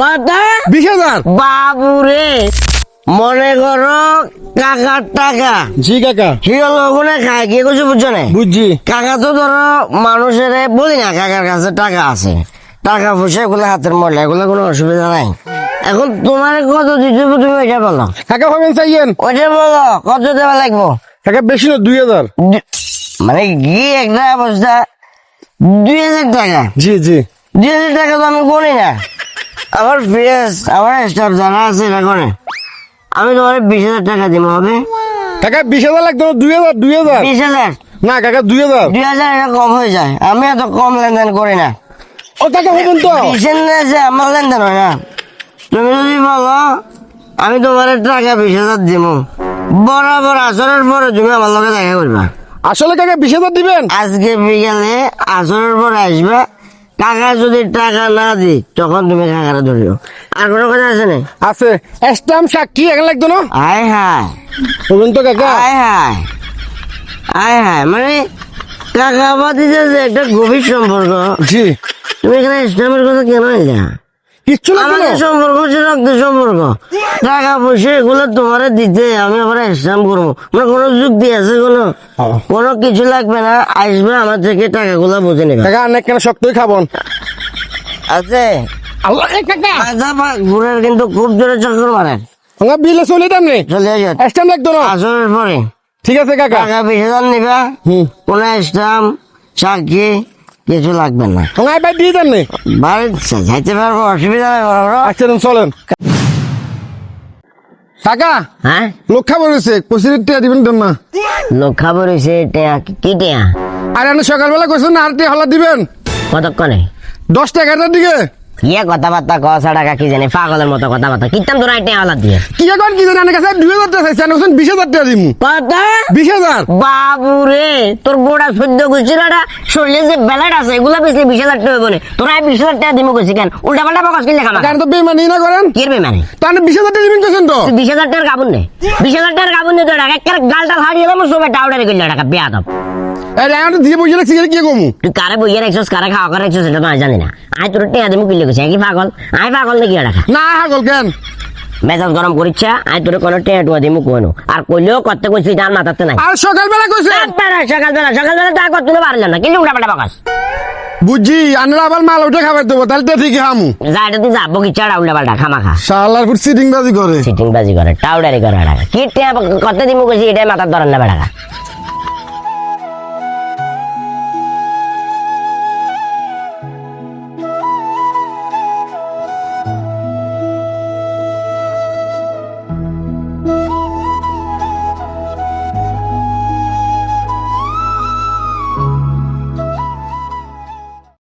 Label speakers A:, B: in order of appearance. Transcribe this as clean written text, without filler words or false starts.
A: কত?
B: 20,000।
A: বাবুরে, মনে করো কাকার টাকা।
B: জি কাকা,
A: কি হলো ওখানে খায় কি কিছু বুঝছো না?
B: বুঝছি।
A: কাকা তো ধরো মানুষের বলি না কাকার কাছে টাকা আছে, টাকা পয়সা এগুলো হাতের ময়লা, এগুলো কোনো অসুবিধা নাই। এখন তোমার কত দিতে হবে তুমি ওইটা বলো।
B: কাকা হবেন চাইয়েন?
A: ওইটা বলো কত দেওয়া লাগবো।
B: কাকা বেশি না, 2,000।
A: মানে কি একটা অবস্থা, 2,000 টাকা?
B: জি জি।
A: 2,000 টাকা তো আমি করি না। আমার ফ্রেন্ডস, আমার স্টাফ যারা আছে এটা করে। আমি তোমার 20,000 টাকা দিব হবে।
B: কাকা 20,000 লাগতো না, 2,000।
A: 20,000?
B: না কাকা 2,000।
A: 2,000 এটা কম হয়ে যায়, আমি এত কম লেনদেন করি না।
B: ও কাকা হবেন তো?
A: 20,000 আছে আমার লেনদেন হয় না। তুমি যদি বলো আমি তোমার টাকা 20,000 দিব, বরাবর আসরের পরে তুমি আমার লগে দেখা করবা।
B: আসলে কাকা 20,000 দিবেন?
A: আজকে বিকালে আসরের পরে আসবা, টাকা যদি টাকা না দি তখন তুমি কাকারে ধরিও। আর কোনো কথা আছে না?
B: আছে। স্ট্যাম্প সাক্ষী এখন লাগতো না?
A: আয় হায়,
B: হবেন তো কাকা?
A: আয় হায়, আয় হায়, মানে কাকা বাদিতে যে একটা গভীর সম্পর্ক,
B: জি।
A: তুমি এখানে ইসলামের কথা কেন এলা?
B: কিচ্ছু লাগতো না?
A: আমাদের সম্পর্ক হচ্ছে রক্তের সম্পর্ক, টাকা পয়সা এগুলো তোমারে দিতে আমি আবার ইসলাম করবো, মানে কোনো যুক্তি আছে কোনো? কোনো কিছু লাগবে না, আসবে আমার থেকে টাকাগুলো বুঝে নেবে।
B: কাকা অনেক কেন শক্তই খাবন
A: আছে
B: আল্লাহ এ কাকা।
A: ঘুরের কিন্তু খুব জোরে চক্কর মারেন।
B: আমরা বিলে চলে দাম নেই,
A: চলে যাও
B: স্ট্যাম্প লাগতো না?
A: আসরের পরে
B: ঠিক আছে কাকা।
A: টাকা 20,000 নিবা, কোন ইসলাম সাক্ষী কিছু লাগবে না,
B: আমরা এবার দিয়ে দাম নেই।
A: বাড়ি যাইতে পারবো, অসুবিধা নেই বড় বড়।
B: আচ্ছা চলেন কাকা।
A: হ্যাঁ,
B: লোক খাবার হয়েছে, কচিরের টিয়া দিবেন তো না?
A: লোক খাবার হয়েছে কি টেয়া?
B: আর আপনি সকালবেলা কইছেন না আর টিয়া হলা দিবেন
A: কতক্ষণে?
B: 10টা 11টার দিকে।
A: ইয়ে কথাবার্তা কষা টাকা কি জানি, পাগলের মতো কথাবার্তা কিনতাম তোরা টেয়া আলাদ দিয়ে।
B: কি এখন কি জানেন কাছে 2,000 টাকা চাইছেন, 20,000 টাকা দিমু।
A: কত?
B: 20,000।
A: বাবুরে, তোর গোড়া সদ্য গুছিরাটা শরীরে যে বেলাট আছে এগুলা বেশি 20,000 টাকা বলে, তোরা 20,000 টাকা দিমু কইছি কেন? উল্টা পাল্টা বকস কিনলে কামা
B: কারণ তো বেমানি না করেন।
A: কি এর বেমানি?
B: তো আপনি 20,000 টাকা দিবেন কইছেন তো?
A: তুই 20,000 টাকার কাবুন নে, 20,000 টাকার কাবুন নে, তোর একটা গালটা হারিয়ে দাম সবে টাউডারে কইলে টাকা বেয়া দাম।
B: এই রায়ন দিয়ে বইলে সিগারেট কি কমু?
A: তুই কারে বইয়ে রাখছিস, কারে খাওয়া করে রাখছিস সেটা তো আমি জানি না। আয় তোর টেয়া দিমু কিনলে কইছি, কি পাগল? আয় পাগল নাকি টাকা
B: না হাগল কেন?
A: মেজাজ গরম করিচ্ছে, আয় তোর কোনো টেয়া টুয়া দিমু কোনো, আর কইলেও করতে কইছি তার মাথাতে নাই।
B: আর সকালবেলা কইছেন?
A: সকালবেলা টাকা করতে পারলাম না, কিন্তু উল্টা পাল্টা বকস।
B: বুঝছি আনরা আবার মাল উঠে খাবার দেবো, তাহলে তো ঠিকই হামু।
A: যা এটা তুই যা বগিচাটা উল্টা পাল্টা খামা খা,
B: শালার ফুট সিটিং বাজি করে।
A: সিটিং বাজি করে টাউডারি করে টাকা কি টেয়া করতে দিমু কইছি, এটাই মাথার ধরেন না বেড়া।